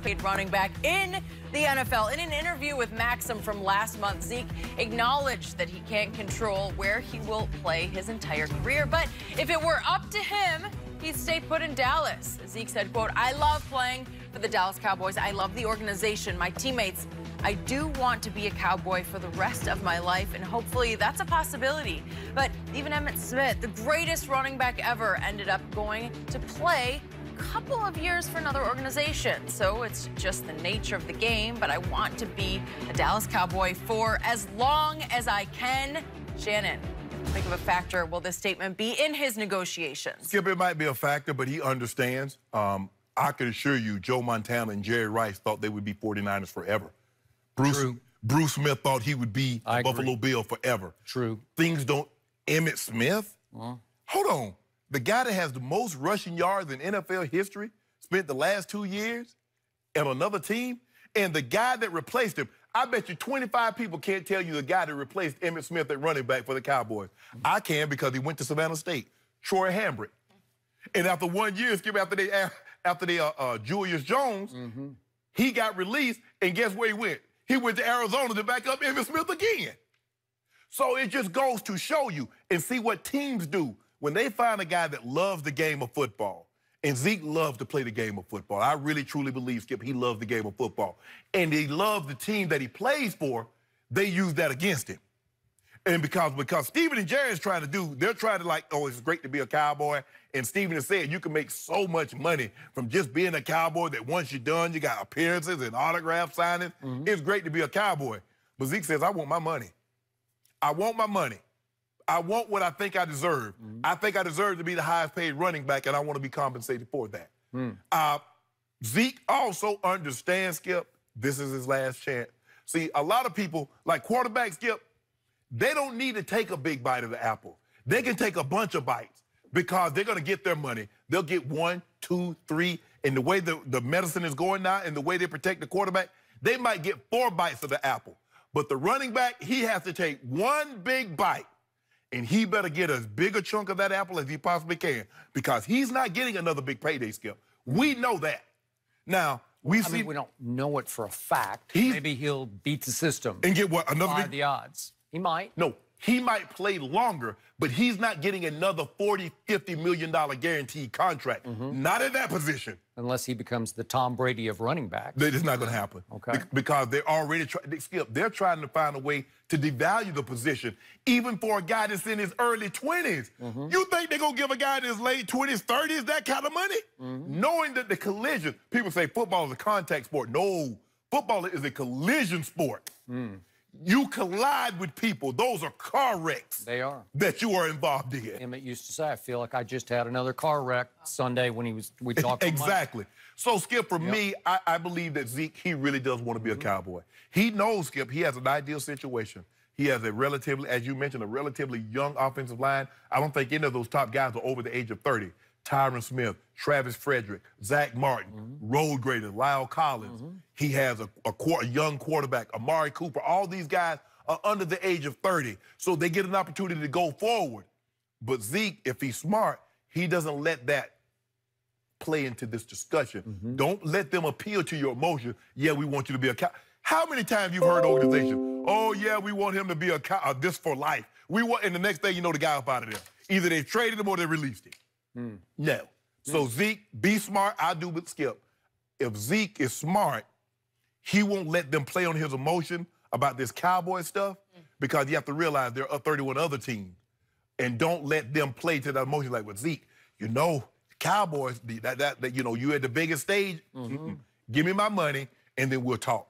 paid running back in the NFL. In an interview with Maxim from last month, Zeke acknowledged that he can't control where he will play his entire career. But if it were up to him, he'd stay put in Dallas. Zeke said, quote, "I love playing for the Dallas Cowboys. I love the organization, my teammates. I do want to be a Cowboy for the rest of my life, and hopefully that's a possibility." But even Emmitt Smith, the greatest running back ever, ended up going to play a couple of years for another organization. So it's just the nature of the game, but I want to be a Dallas Cowboy for as long as I can. Shannon, how big of a factor will this statement be in his negotiations? Skip, it might be a factor, but he understands. I can assure you, Joe Montana and Jerry Rice thought they would be 49ers forever. Bruce Smith thought he would be a Buffalo Bill forever. True. Things don't. Emmitt Smith? Hold on. The guy that has the most rushing yards in NFL history spent the last 2 years at another team, and the guy that replaced him, I bet you 25 people can't tell you the guy that replaced Emmitt Smith at running back for the Cowboys. I can because he went to Savannah State. Troy Hambrick. And after 1 year, Skip, after they Julius Jones, he got released, and guess where he went? He went to Arizona to back up Emmitt Smith again. So it just goes to show you and see what teams do when they find a guy that loves the game of football. And Zeke loves to play the game of football. I really, truly believe, Skip, he loves the game of football. And he loves the team that he plays for, they use that against him. And because Stephen and Jerry is trying to do, they're trying to like, oh, it's great to be a Cowboy. And Stephen has said you can make so much money from just being a Cowboy that once you're done, you got appearances and autograph signings. It's great to be a Cowboy. But Zeke says, I want my money. I want my money. I want what I think I deserve. I think I deserve to be the highest paid running back, and I want to be compensated for that. Zeke also understands, Skip, this is his last chance. See, a lot of people, like quarterbacks, Skip, they don't need to take a big bite of the apple. They can take a bunch of bites because they're going to get their money. They'll get 1, 2, 3. And the way the medicine is going now and the way they protect the quarterback, they might get 4 bites of the apple. But the running back, he has to take 1 big bite. And he better get as big a chunk of that apple as he possibly can because he's not getting another big payday, Skip. We know that. Now, we don't know it for a fact. Maybe he'll beat the system. And get what? Another big... the odds. He might. No, he might play longer, but he's not getting another $40, $50 million guaranteed contract. Not in that position. Unless he becomes the Tom Brady of running backs. It's not going to happen. Okay. Because they're already Skip, they're trying to find a way to devalue the position, even for a guy that's in his early 20s. You think they're going to give a guy in his late 20s, 30s that kind of money? Knowing that the collision, people say football is a contact sport. No, football is a collision sport. You collide with people. Those are car wrecks. They are. That you are involved in. Emmitt used to say, I feel like I just had another car wreck Sunday when we talked Exactly. So, Skip, for me, I believe that Zeke, he really does want to be a Cowboy. He knows, Skip, he has an ideal situation. He has a relatively, as you mentioned, a relatively young offensive line. I don't think any of those top guys are over the age of 30. Tyron Smith, Travis Frederick, Zach Martin, Road Grader, Lyle Collins. He has a young quarterback, Amari Cooper. All these guys are under the age of 30, so they get an opportunity to go forward. But Zeke, if he's smart, he doesn't let that play into this discussion. Don't let them appeal to your emotions. Yeah, we want you to be a Cowboy. How many times you've heard organizations, oh, yeah, we want him to be a Cowboy, this for life. And the next thing you know, the guy up out of there. Either they traded him or they released him. No. So Zeke, be smart. I do with Skip. If Zeke is smart, he won't let them play on his emotion about this Cowboy stuff because you have to realize there are 31 other teams. And don't let them play to that emotion like with Zeke. You know, Cowboys, that you know, you at the biggest stage, give me my money, and then we'll talk.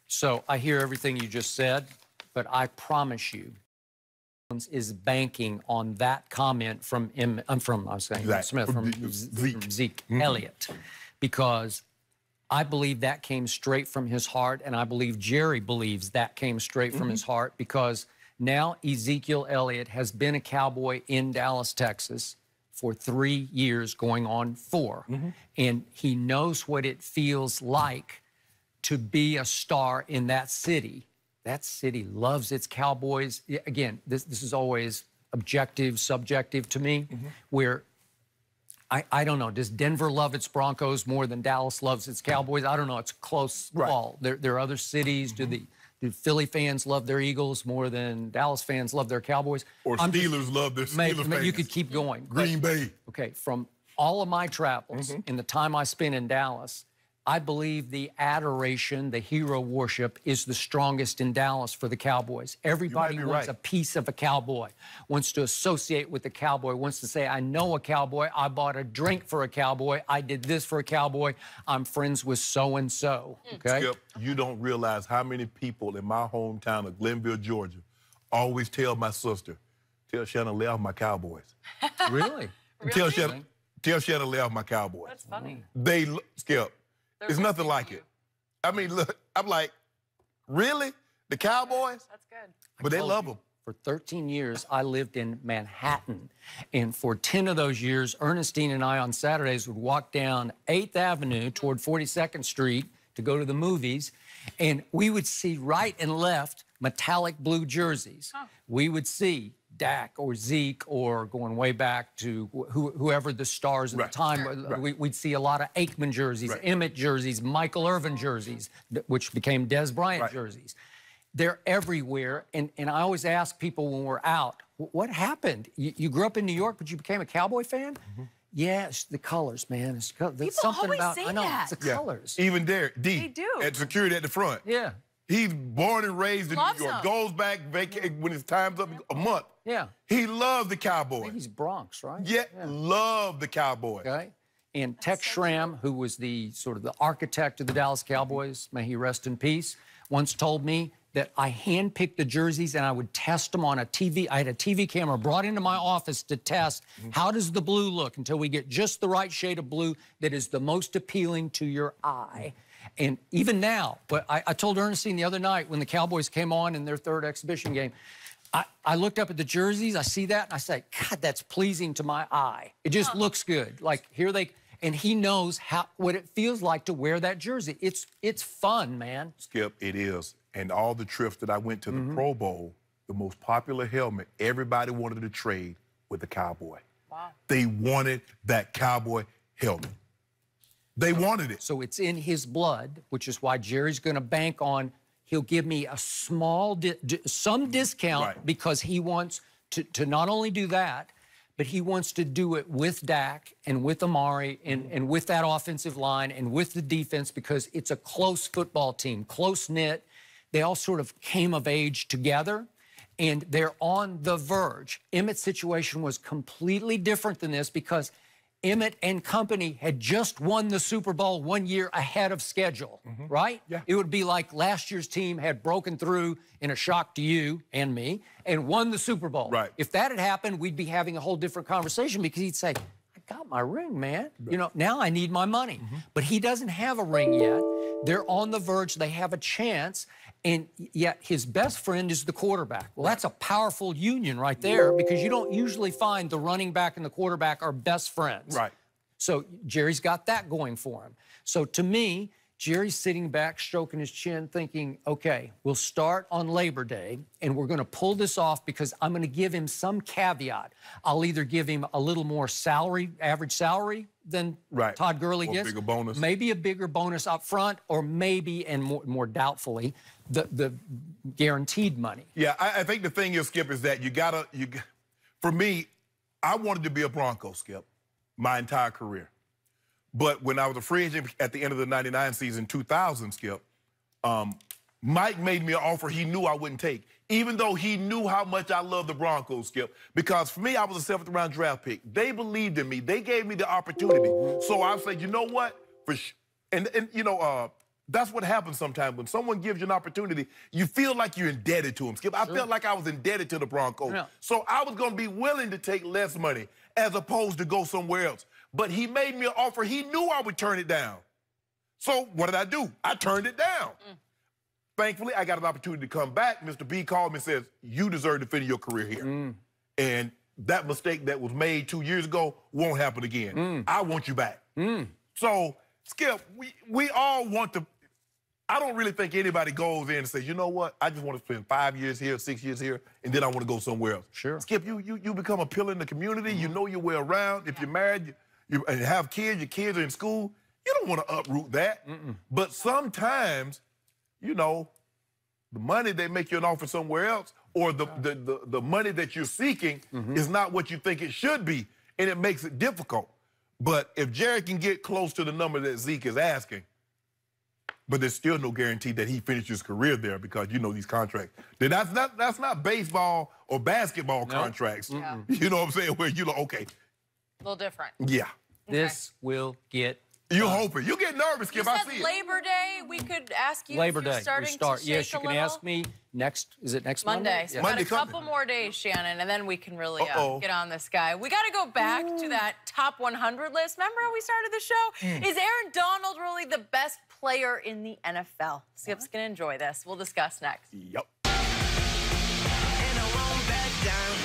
So I hear everything you just said, but I promise you, is banking on that comment from Zeke Elliott, because I believe that came straight from his heart, and I believe Jerry believes that came straight from his heart, because now Ezekiel Elliott has been a Cowboy in Dallas, Texas for 3 years, going on 4, and he knows what it feels like to be a star in that city. That city loves its Cowboys. Again, this is always objective, subjective to me, where I don't know. Does Denver love its Broncos more than Dallas loves its Cowboys? I don't know. It's a close call. There are other cities. Do Philly fans love their Eagles more than Dallas fans love their Cowboys? Or Steelers love their Steelers fans. You could keep going. Green Bay. Okay, from all of my travels in the time I spent in Dallas, I believe the adoration, the hero worship is the strongest in Dallas for the Cowboys. Everybody wants a piece of a Cowboy, wants to associate with the Cowboy, wants to say, I know a Cowboy, I bought a drink for a Cowboy, I did this for a Cowboy, I'm friends with so-and-so, okay? Skip, you don't realize how many people in my hometown of Glenville, Georgia, always tell my sister, tell Shannon lay off my Cowboys. Really? Tell Shannon lay off my Cowboys. That's funny. Skip. It's nothing like it. I mean, look, I'm like, really? The Cowboys? That's good. But they love them. For 13 years, I lived in Manhattan. And for 10 of those years, Ernestine and I on Saturdays would walk down 8th Avenue toward 42nd Street to go to the movies. And we would see right and left metallic blue jerseys. We would see Dak or Zeke, or going way back to whoever the stars at the time. We'd see a lot of Aikman jerseys, Emmett jerseys, Michael Irvin jerseys, which became Des Bryant jerseys. They're everywhere. And I always ask people when we're out, what happened? You grew up in New York, but you became a Cowboy fan? Yeah, it's the colors, man. There's something about, I know, it's the colors. Even there, They do. at security at the front. Yeah. He's born and raised in New York. Goes back when his time's up, a month. Yeah. He loved the Cowboys. I think he's Bronx, right? Yeah, loved the Cowboys. Okay. And Tex Schramm, who was the sort of the architect of the Dallas Cowboys, may he rest in peace, once told me that I handpicked the jerseys and I would test them on a TV. I had a TV camera brought into my office to test how does the blue look until we get just the right shade of blue that is the most appealing to your eye. And even now, but I told Ernestine the other night when the Cowboys came on in their third exhibition game, I looked up at the jerseys, I see that, and I say, God, that's pleasing to my eye. It just looks good. Like, here they, and he knows what it feels like to wear that jersey. It's fun, man. Skip, it is. And all the trips that I went to the Pro Bowl, the most popular helmet, everybody wanted to trade with the Cowboy. Wow. They wanted that Cowboy helmet. They wanted it. So it's in his blood, which is why Jerry's going to bank on he'll give me a small, some discount because he wants to not only do that, but he wants to do it with Dak and with Amari and with that offensive line and with the defense because it's a close football team, close-knit. They all sort of came of age together, and they're on the verge. Emmett's situation was completely different than this because Emmett and company had just won the Super Bowl 1 year ahead of schedule, right? Yeah. It would be like last year's team had broken through in a shock to you and me and won the Super Bowl. Right. If that had happened, we'd be having a whole different conversation because he'd say, I got my ring, man. You know, now I need my money. But he doesn't have a ring yet. They're on the verge. They have a chance. And yet his best friend is the quarterback. Well, that's a powerful union right there because you don't usually find the running back and the quarterback are best friends. Right. So Jerry's got that going for him. So to me, Jerry's sitting back, stroking his chin, thinking, okay, we'll start on Labor Day, and we're going to pull this off because I'm going to give him some caveat. I'll either give him a little more salary, average salary, than Todd Gurley gets. Bigger bonus. Maybe a bigger bonus up front, or maybe, and more doubtfully, the guaranteed money. Yeah, I think the thing is, Skip, is that for me, I wanted to be a Bronco, Skip, my entire career. But when I was a free agent at the end of the 99 season, 2000, Skip, Mike made me an offer he knew I wouldn't take, even though he knew how much I love the Broncos, Skip. Because for me, I was a 7th round draft pick. They believed in me. They gave me the opportunity. So I said, you know what? That's what happens sometimes. When someone gives you an opportunity, you feel like you're indebted to them, Skip. I felt like I was indebted to the Broncos. Yeah. So I was going to be willing to take less money as opposed to go somewhere else. But he made me an offer. He knew I would turn it down. So what did I do? I turned it down. Thankfully, I got an opportunity to come back. Mr. B called me and says, you deserve to finish your career here. And that mistake that was made 2 years ago won't happen again. I want you back. So, Skip, we all want to... I don't really think anybody goes in and says, you know what, I just want to spend 5 years here, 6 years here, and then I want to go somewhere else. Sure. Skip, you become a pillar in the community. You know your way around. If you're married, and have kids, your kids are in school, you don't want to uproot that. But sometimes, you know, the money they make you an offer somewhere else, or the money that you're seeking is not what you think it should be, and it makes it difficult. But if Jerry can get close to the number that Zeke is asking, but there's still no guarantee that he finishes his career there, because you know these contracts. That's not baseball or basketball contracts. You know what I'm saying? Where you're like, okay. A little different. Yeah. This will get. You hoping. You get nervous, Skip. I see it. Labor Day, we could ask you Labor if you're Day. starting We start. to shake Yes, you can ask me next. Is it next Monday? Monday. So Yeah. we've got Monday a couple more days, Shannon, and then we can really get on this guy. We got to go back to that top 100 list. Remember how we started the show? Is Aaron Donald really the best player in the NFL? Skip's going to enjoy this. We'll discuss next. Yep. And I won't back down.